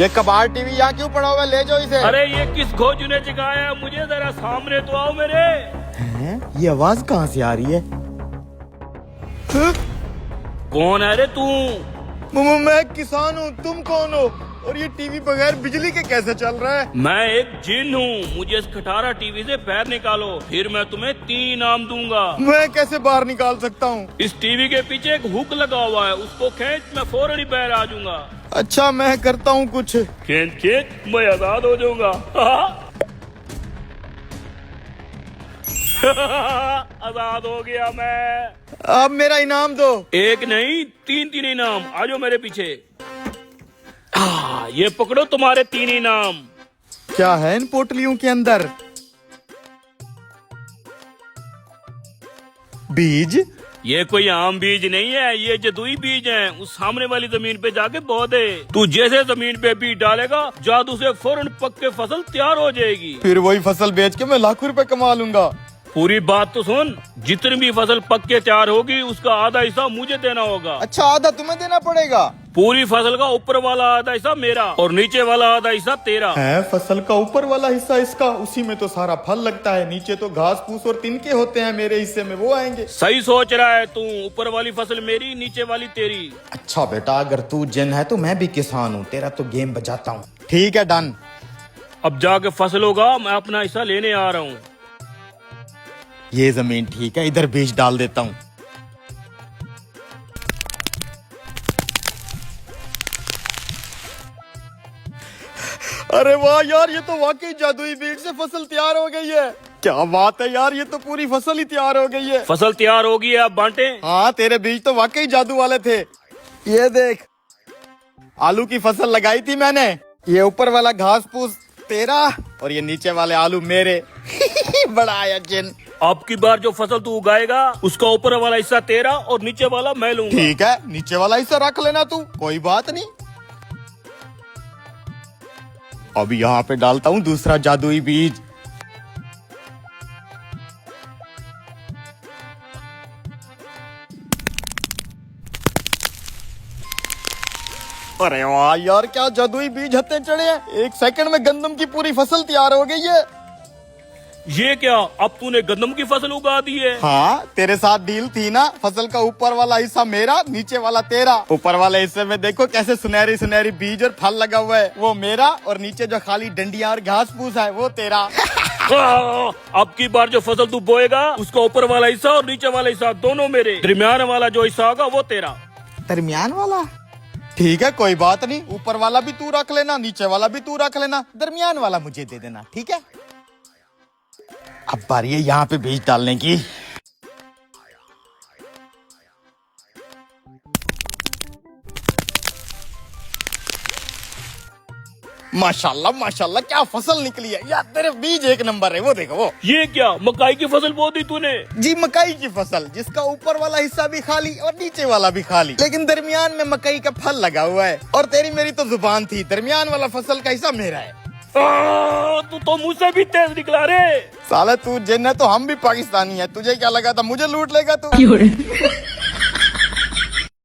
ये कबाड़ टीवी यहाँ क्यों पड़ा हुआ है? ले जाओ इसे। अरे ये किस खोजू ने जगाया है? मुझे जरा सामने तो आओ मेरे। ये आवाज कहाँ से आ रही है? कौन है रे तू? मैं किसान हूँ, तुम कौन हो? और ये टीवी बगैर बिजली के कैसे चल रहा है? मैं एक जिन हूँ, मुझे इस खटारा टीवी से पैर निकालो, फिर मैं तुम्हें 3 इनाम दूंगा। मैं कैसे बाहर निकाल सकता हूँ? इस टीवी के पीछे एक हुक लगा हुआ है, उसको खींच, मैं फौरन ही बाहर आ जाऊंगा। अच्छा मैं करता हूँ कुछ। खींच खींच, मैं आजाद हो जाऊंगा। आजाद हो गया मैं। अब मेरा इनाम दो। एक नहीं 3 इनाम। आ जाओ मेरे पीछे। ये पकड़ो तुम्हारे 3 इनाम। क्या है इन पोटलियों के अंदर? बीज? ये कोई आम बीज नहीं है, ये जदुई बीज हैं। उस सामने वाली जमीन पे जाके बो दे। तू जैसे जमीन पे बीज डालेगा, जादू से फौरन पक के फसल तैयार हो जाएगी। फिर वही फसल बेच के मैं लाखों रुपए कमा लूंगा। पूरी बात तो सुन, जितनी भी फसल पक के तैयार होगी उसका आधा हिस्सा मुझे देना होगा। अच्छा आधा तुम्हें देना पड़ेगा? पूरी फसल का ऊपर वाला आधा हिस्सा मेरा और नीचे वाला आधा हिस्सा तेरा है। फसल का ऊपर वाला हिस्सा इसका, उसी में तो सारा फल लगता है, नीचे तो घास फूस और तिनके होते हैं, मेरे हिस्से में वो आएंगे। सही सोच रहा है तू। ऊपर वाली फसल मेरी, नीचे वाली तेरी। अच्छा बेटा, अगर तू जिन है तो मैं भी किसान हूँ, तेरा तो गेम बजाता हूँ। ठीक है डन। अब जाके फसल होगा, मैं अपना हिस्सा लेने आ रहा हूँ। ये जमीन ठीक है, इधर बीज डाल देता हूँ। अरे वाह यार, ये तो वाकई जादुई बीज से फसल तैयार हो गई है। क्या बात है यार, ये तो पूरी फसल ही तैयार हो गई है। फसल तैयार होगी, अब बांटे। हाँ, तेरे बीज तो वाकई जादू वाले थे। ये देख, आलू की फसल लगाई थी मैंने। ये ऊपर वाला घास फूस तेरा और ये नीचे वाले आलू मेरे। बड़ा आया जिन। अब की बार जो फसल तू उगाएगा, उसका ऊपर वाला हिस्सा तेरा और नीचे वाला मैं लूंगा। ठीक है, नीचे वाला हिस्सा रख लेना तू, कोई बात नहीं। अब यहाँ पे डालता हूँ दूसरा जादुई बीज। अरे वाह यार, क्या जादुई बीज हत्ते चढ़े हैं। 1 सेकंड में गंदम की पूरी फसल तैयार हो गई है। ये क्या, अब तूने गंदम की फसल उगा दी है? हाँ, तेरे साथ डील थी ना, फसल का ऊपर वाला हिस्सा मेरा, नीचे वाला तेरा। ऊपर वाले हिस्से में देखो कैसे सुनहरी सुनहरी बीज और फल लगा हुआ है, वो मेरा, और नीचे जो खाली डंडियां और घास फूस है वो तेरा। अब की बार जो फसल तू बोएगा, उसका ऊपर वाला हिस्सा और नीचे वाला हिस्सा दोनों मेरे। दरमियान वाला जो हिस्सा होगा वो तेरा। दरमियान वाला? ठीक है, कोई बात नहीं। ऊपर वाला भी तू रख लेना, नीचे वाला भी तू रख लेना, दरमियान वाला मुझे दे देना, ठीक है? अब बारी है यहाँ पे बीज डालने की। माशाल्लाह माशाल्लाह, क्या फसल निकली है यार। तेरे बीज 1 नंबर है, वो देखो वो। ये क्या, मकाई की फसल बो दी तूने? जी, मकई की फसल, जिसका ऊपर वाला हिस्सा भी खाली और नीचे वाला भी खाली, लेकिन दरमियान में मकई का फल लगा हुआ है। और तेरी मेरी तो जुबान थी, दरमियान वाला फसल का हिस्सा मेरा है। तू तो मुझसे भी तेज निकला रे। साला तू जिन है तो हम भी पाकिस्तानी है, तुझे क्या लगा था मुझे लूट लेगा तू?